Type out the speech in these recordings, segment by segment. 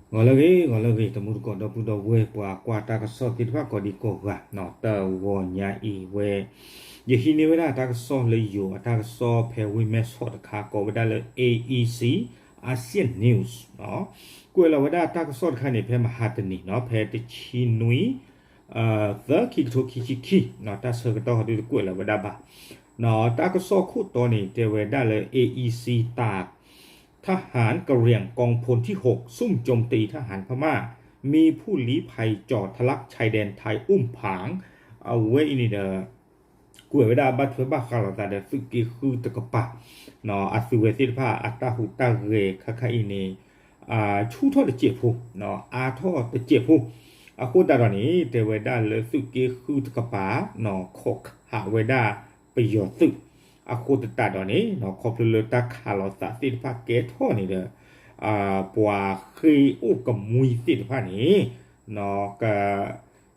ngolagi temu ko do pudo we kwa ta ka so ti fa ko di ko ga no ta wo nya I we ye hi ni we da ta ka so le yo ta ka so phe we me so ta ka ko we da le AEC ASEAN News เนาะကိုလာဝဒတာကစော့ခါနေဖဲမဟာတနီเนาะဖဲတချီနွီသခိထိုခိခိခိเนาะတာဆကတော့ဟိုကိုလာဝဒပါเนาะတာကစော့ခုတော်နေတေဝဒါလေ AEC ตากทหารกะเหรี่ยงกองพลที่6ซุ่มโจมตีทหารพม่ามีผู้ลี้ภัยจ่อทะลักชายแดนไทยอุ้มผางเอาไว้นี่เด้อกวยเวดาบัดเฟบ้าคาราตาเดสึกิคือตะกะปะเนาะอสุเวสิพาอัตตาหุตาเรคะคะอินีชูท่อตะเจ็บผู้เนาะอาท่อตะเจ็บผู้โคตาตอนนี้เตเวดาเลสึกิคือตะกะปะเนาะขกหาเวดาไปยอสึกโคตตาตอนนี้เนาะขอบเลตาคาราสาสิพาเกท่อนี่เด้อปัวคืออุกมุยสิพานี้เนาะกะ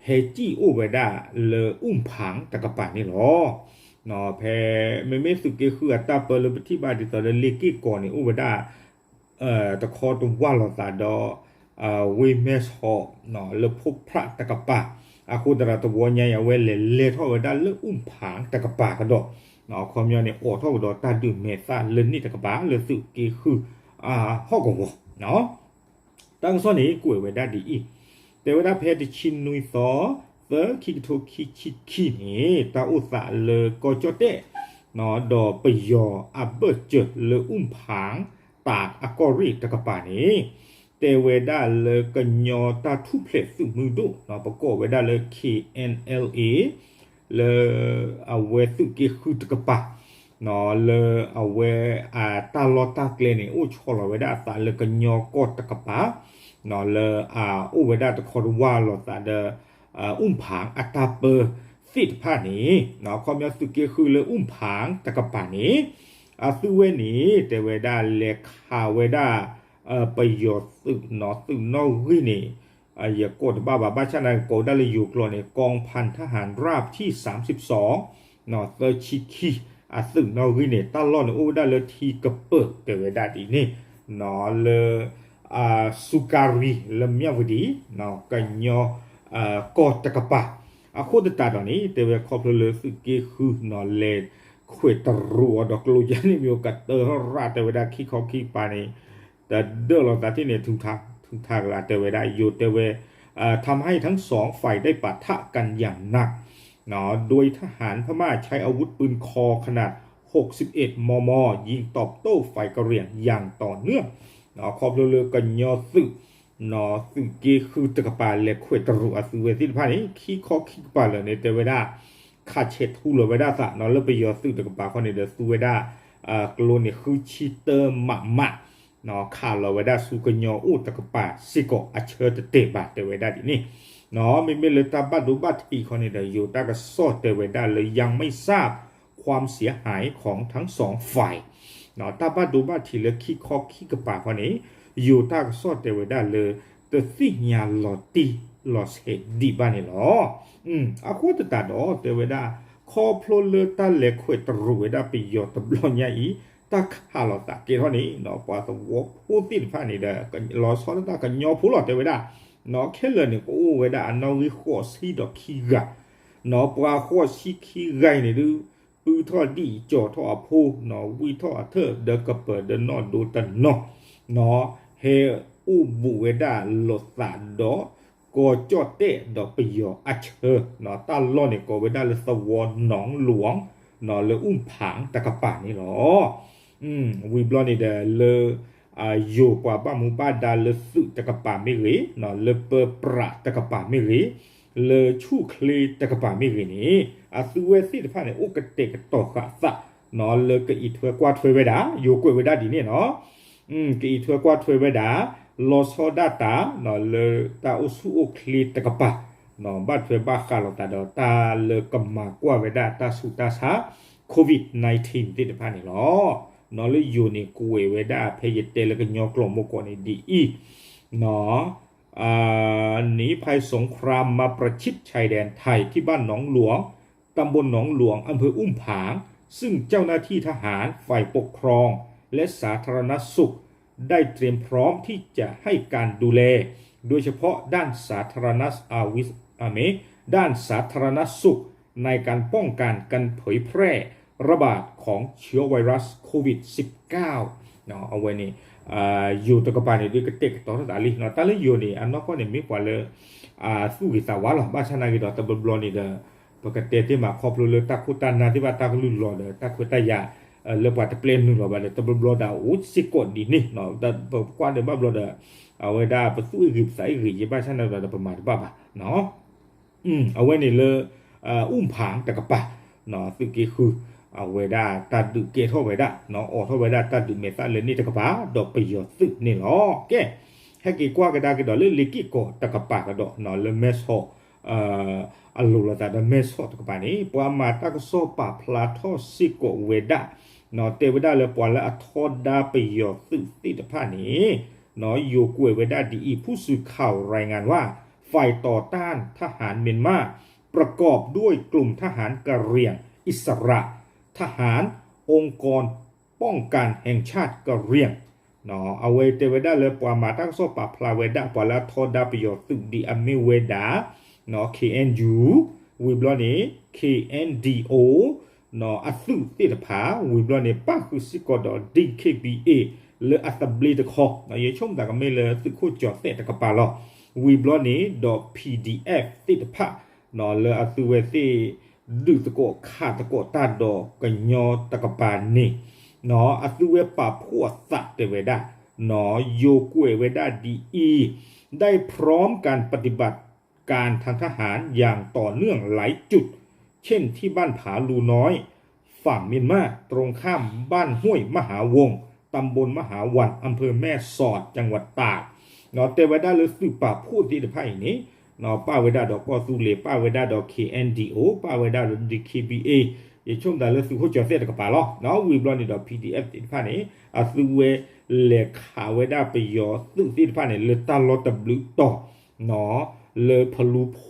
เฮจิอุเวดาเลอุ้มผังตะกะปะนี่หรอเนาะแพไม่สึกิคืออัตตาเปรปฏิบัติต่อเลกิก่อนนี่อุเวดาตะคอตัวว่าเราตาดอวิเมสฮอเนาะเลพบพระตะกะปะคูดราตัวใหญ่เอาไว้เลท่อเวดาเลอุ้มผางตะกะปะกระดอกเนาะคอมยอเนี่ยโอท่อดอตาดื่มเมซ่าเลนี่ตะกะปะเลสึกิคือฮอกงเนาะตั้งซ้อนนี้กวยเวดาดีอีแต่เวดาเพดชินนุยซอเซอคิกโทคินี่ตาอุตสาเลกอจอเตเนาะดอปยออับเบเจเลอุ้มผางตากอกอริตะกะปานี้เตเวดาเลกัญญอตาทุเพลสึมือดุเนาะประกอบเวดาเล KNLA เลเอาเวสึกิคือตะกะปาเนาะเลเอาเวตาลอตาเกลนี่อุชอลเวดาตาเลกัญญอกอตะกะปาเนาะเลอุเวดาตะคอรวาลอตาเดอุ้มผางอัตตาเปอร์สิทธิภานี้เนาะความยาวสึกิคือเลอุ้มผางตะกะปานี้สุเวนี้เตเวดาเลขาเวดาประโยชน์สึกเนาะสึกนอวินี่อย่ากดบ้าชนะโกดาเลยอยู่กลอนในกองพันทหารราบที่32เนาะเตชิคิสึกนอวินี่ตลอดอุดาเลทีกะเปิดเตเวดาดีนี่เนาะเลสุการีเลเมียวดีเนาะกันยอกอตะกะปะโคตตาตอนนี้เตเวคอพเลสึกิคือเนาะเลขวยตรัวดอกลูยันนี่มีโอกาสเตอราแต่เวลาขี้เขาขี้ปานี่แต่เดอเราตาที่เนี่ยทุกทางละแต่เวลาอยู่แต่เวทำให้ทั้งสองฝ่ายได้ปะทะกันอย่างหนักเนาะโดยทหารพม่าใช้อาวุธปืนคอขนาด61 มม.ยิงตอบโต้ฝ่ายกะเหรี่ยงอย่างต่อเนื่องเนาะขอบเรือกันยอสึเนาะสึกิคือตะกะปาเลขวยตรัวสุเวสิพานี่ขี้คอขี้ปาเลยในแต่เวลาคาเชทูเลเวดาสะเนาะแล้วไปยอสึตะกะปาเขาในเดสุเวดากลัวเนี่ยคือชิเตอร์มะเนาะคาเลเวดาสุกญออุตะกะปาสิโกอเชตเตบาเตเวดาดินี่เนาะไม่เลยตาบัดดูบัดที่เขาในเดอยู่ตากะซอเตเวดาเลยยังไม่ทราบความเสียหายของทั้งสองฝ่ายเนาะตาบัดดูบัดที่เลยขี้คอขี้กะปาเขานี้อยู่ตากะซอเตเวดาเลยเตสิญาลอติลอสเฮดิบานี่หรอโคตตาดอเตเวดาคอพลเลตาเลขวยตรูเวดาปิยอตบลอนยาอีตาคาลอตาเกเท่านี้เนาะปาตวกผู้ติดพานี่เด้อกันลอซอตากันยอผู้หลอเตเวดาเนาะแค่เลยนี่ก็เวดาอันนอวิโคซีดอกคีกะเนาะปาโคซีคีไกนี่ดูปือทอดีจอทอผู้เนาะวิทอเธอเดกะเปิดเดนอดูตันเนาะเฮอุบุเวดาลอซาดอก็จอดเตะดอกไปยออัเชอเนาะตาล้อเนี่ยก็เวดาเลยสวอนหนองหลวงเนาะเลยอุ้มผางตะกะปานี่หรอวีบลอนี่เดเลยอยู่กว่าบ้ามูบ้าดาเลยสุตะกะปาไม่รีเนาะเลยเปปราตะกะปาไม่รีเลยชูคลีตะกะปาไม่รีนี่สุเวสิพาเนี่ยอุกเตกตอกะสะเนาะเลยก็อีเถกว่าถวยเวดาอยู่กวยเวดาดีเนี่ยเนาะก็อีเถกว่าถวยเวดาลอซอดาตาเนาะเลตาอุสุอุคลีตะกะปะเนาะบัดเฟบาคาลตาดอตาเลกัมมากว่าเวดาตาสุตาซาโควิด19ติดพานี่หรอเนาะเลยอยู่ในกุเวดาเพยเตแล้วก็ยอกลมมกอในดีอีเนาะหนีภัยสงครามมาประชิดชายแดนไทยที่บ้านหนองหลวงตำบลหนองหลวงอำเภออุ้มผางซึ่งเจ้าหน้าที่ทหารฝ่ายปกครองและสาธารณสุข ได้เตรียมพร้อมที่จะให้การดูแลโดยเฉพาะด้านสาธารณด้านสาธารณสุขในการป้องกันการเผยแพร่ระบาดของเชื้อไวรัสโควิด -19 เนาะเอาไว้นี่อยู่ตะกบานี่ด้วยกระเตกต่อตาลีเนาะตาลีอยู่นี่อันนอกก็เนี่ยมีกว่าเลยสู้กิตาวะหรอบ้านชนะกิดตะบลนี่เด้อปกติที่มาครอบเลยตะคุตันนาที่ว่าตะลุลอเด้อตะคุตายาเลบว่าตะเปลนนึงหรอบ้านตะบลดาอุสิกดดีนี่เนาะแต่กว่าเด้อบ้านเด้อเอาไว้ได้ประสู้กิบใส่กิบ้านชนะเด้อประมาณบ้าเนาะเอาไว้นี่เลยผางตะกะปะเนาะซึ่งก็คือเอาไว้ได้ตัดดึกเกท่าไว้ได้เนาะออกท่าไว้ได้ตัดดึกเมตาเลยนี่ตะกะปะดอกประโยชน์ซึ่งนี่หรอแกให้กี่กว่าก็ได้ก็ดอกเลยลิกิโกตะกะปะก็ดอกเนาะเลยเมสโฮอัลลูละตาเดเมสโฮตะกะปะนี่ปวามาตะกะโซปะพลาทอซิโกเวดาเนาะเตเวดาเลยปวาละอัทอดาประโยชน์ซึ่งติดผ้านี้เนาะอยู่กวยเวดาดีผู้สื่อข่าวรายงานว่าฝ่ายต่อต้านทหารเมียนมาประกอบด้วยกลุ่มทหารกะเหรี่ยงอิสระทหารองค์กรป้องกันแห่งชาติกะเหรี่ยงเนาะเอาไว้เตเวดาเลยปวามาตั้งโซปาพลาเวดาปวาละทอดาประโยชน์ตึกดีอเมเวดาเนาะ KNU วิบลอนี้ KNDO เนาะอัสุติตผาวิบลอนี้ป้าคือสิกอดอ DKBA เลอัตบลีตะคอเนาะยชมตากเมเลสึคู่จอดเตตะกะปาลอวิบลอนี้ดอ PDF ติตผานอเลอสุเวซีดึกตะโกขาตะโกตาดอกกญอตะกปานี่นออสุเวปาพัวสัตเตเวดานอโยกุเวดาดีอีได้พร้อมการปฏิบัติการทางทหารอย่างต่อเนื่องหลายจุดเช่นที่บ้านผาลูน้อยฝั่งเมียนมาตรงข้ามบ้านห้วยมหาวงตำบลมหาวันอำเภอแม่สอดจังหวัดตากนอเตเวดาเลยสืบป่าพูดที่ไพ่นี้นอป้าเวดาดอกปอซูเลป้าเวดาดอก KNDO ป้าเวดาดอก DKBA ยช่วงดาเลยสืบหัวจอเสตกับป่าล้อเนาะวีบลอนนี่ดอก PDF ติดผ้านี้อาซูเวเลขาเวดาไปยอซึ่งติดผ้านี้เลตาลอตบลึต่อเนาะเลพลูโพ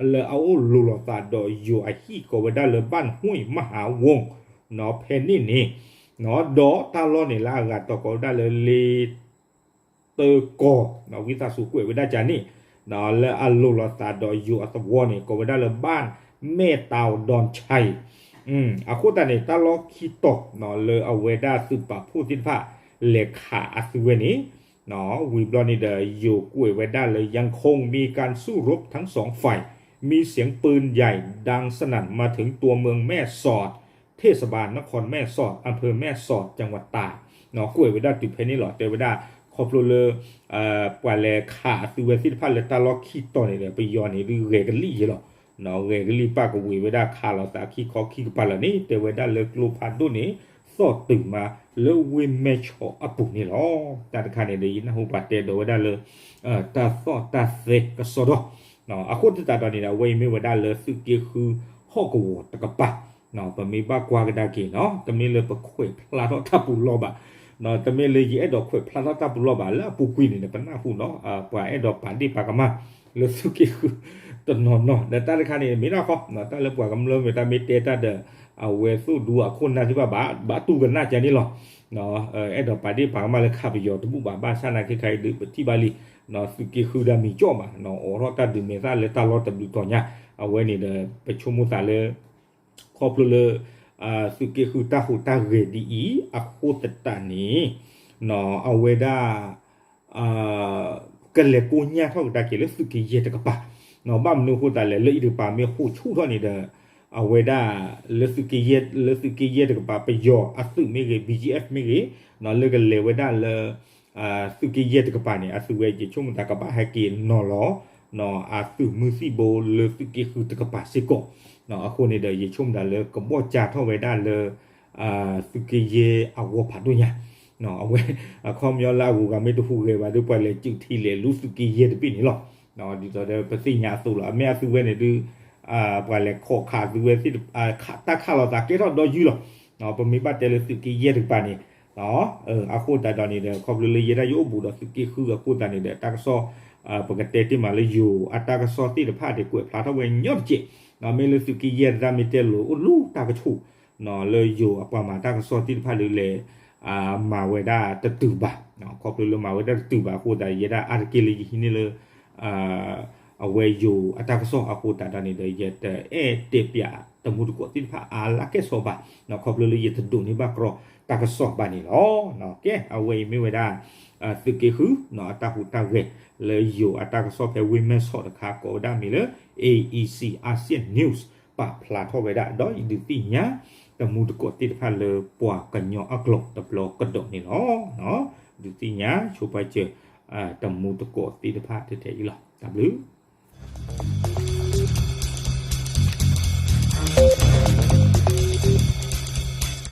เลเอาลูลอตาดอยูไอฮีโกเวดาเลบ้านห้วยมหาวงเนาะเพนนี่นี่เนาะดอตาลอนี่ลากาตอกได้เลยเลเตอร์กอเนาะวิตาสุกุเวดาจานี่เนาะและอัลลูลาตาดอยูอัตวอนี่ก็ไปได้เลยบ้านเมตาวดอนชัยอาคุตานี่ตาลอคิโตเนาะเลยเอาเวดาสืบปะพูดทิ้งผ้าเลขาอัศเวนีเนาะวีบลอนี่เดอยู่กุยเวดาเลยยังคงมีการสู้รบทั้งสองฝ่ายมีเสียงปืนใหญ่ดังสนั่นมาถึงตัวเมืองแม่สอดเทศบาลนครแม่สอดอำเภอแม่สอดจังหวัดตากเนาะกุยเวดาติดเพนี่หรอเตเวดาครอบครัวเลยปวาเลขาสุเวสิพันเลตาล็อกขี้ต่อเนี่ยไปย้อนนี่เรกันลี่หรอเนาะเรกันลี่ป้าก็วีเวดาขาเราสาขี้คอขี้กับปาละนี่แต่เวดาเลิกลูพันดูนี่สอดตึงมาแล้ววิมเมชอปุนี่หรอแต่คาเนี่ยได้ยินนะหูปาเตโดเวดาเลยตาสอตาเซก็สอดเนาะอาคนที่ตาตอนนี้นะเวไม่เวดาเลยสึกก็คือฮอกวตะกะปะเนาะปะมีบ้ากว่าก็ได้กี่เนาะแต่มีเลยปะคุยพลาดทับปุลอบะเนาะแต่เมื่อเลยยี่ไอ้ดอกขวดพลาสตาบุลบาแล้วปูกุยเนี่ยเป็นหน้าผู้เนาะปว่าไอ้ดอกป่านดีปากมาแล้วสุกี้คือต้นนอนเนาะแต่ตาเลขานี่มีน่าฟอกเนาะตาเลปว่ากันเริ่มตามีเตตาเดเอาเวสู้ดูอ่ะคนน่าที่ว่าบาตู้กันน่าจะนี่หรอเนาะไอ้ดอกป่านดีปากมาเลยขับไปยอตุบุบาบ้านชานาใครๆดื้อที่บาลีเนาะสุกี้คือดามีจ่อมาเนาะโอ้รอตาดื้อเมซ่าเลยตาลอตดูต่อเนี่ยเอาไว้นี่เด้อไปชมมุตาเลยครอบเลยสุกี้คือตาหูตาเรดีอะโคตตานี้เนาะเอาเวดากันเลยกูเนี่ยเท่ากับเกลือสุกี้เยตกะปะเนาะบ้ามนูหูตาเลยเลยอีดูปาเมียหูชู่เท่านี้เด้อเอาเวดาเลสุกี้เยตกะปะไปยออัสุไม่เก BGF ไม่เกเนาะเลยกันเลยเวดาเลยสุกี้เยตกะปะเนี่ยอัสุเวจิช่วงตากะปะให้กินนอล้อเนาะอัสุมือซีโบเลยสุกี้คือตกะปะสิโกเนาะคนในเดียชุ่มดาเลยก็บ่จ่าเท่าไว้ได้เลยสุกี้เยเอาวัวผัดด้วยเนี่ยเนาะเอาไว้คอมยอลาวูก็ไม่ต้องพูดเลยว่าดูไปเลยจุดที่เลยรู้สุกี้เยจะเป็นนี่หรอเนาะดีต่อเดี๋ยวไปสิ่งยาสูหรอแม่ซื้อไว้เนี่ยดูไปเลยขอขาดซื้อไว้ที่ตาข้าวเราตาเกล้าดอยยูหรอเนาะผมมีบัตรเจริญสุกี้เยถึงป่านนี้เนาะอาคูตาดอนนี่เดี๋ยวขอบเลยเยได้ยุบุดสุกี้คืออาคูตานี่เดี๋ยวตากซอปกติที่มาเลยอยู่อัตากซอที่เดี๋ยวพาเด็กกวยพลาดเอาไว้ยอดเจเนาะเมลสุกี้เยรามิเตลูอุลูตากระชูเนาะเลยอยู่ประมาณตากซอที่พาเลย มาเวดาตะตุบะเนาะขอบเลยมาเวดาตะตุบะโคตาเยดาอาร์เกลิฮินี่เลยเอาไว้อยู่อัตราส่งอากูตาดานี่เลยเยตเตปยาตมุดกติพาอาลาเกสอบะเนาะขอบเลยเยตดุนี่บากรอตากสอบบานี่เนาะเนาะแกเอาไว้ไม่เวดาตึกเกหือเนาะตาหูตาเวเลยอยู่อัตราสอบแพวิเมสอดคาโกดามีเลย AEC ASEAN News ปะพลาทเวดาดอยดูติญาตมุดกติพาเลยปัวกันยออักลกตะปลอกกระดกนี่เนาะดูติญาชูไปเจอตมุดกติพาเทๆอีหรอW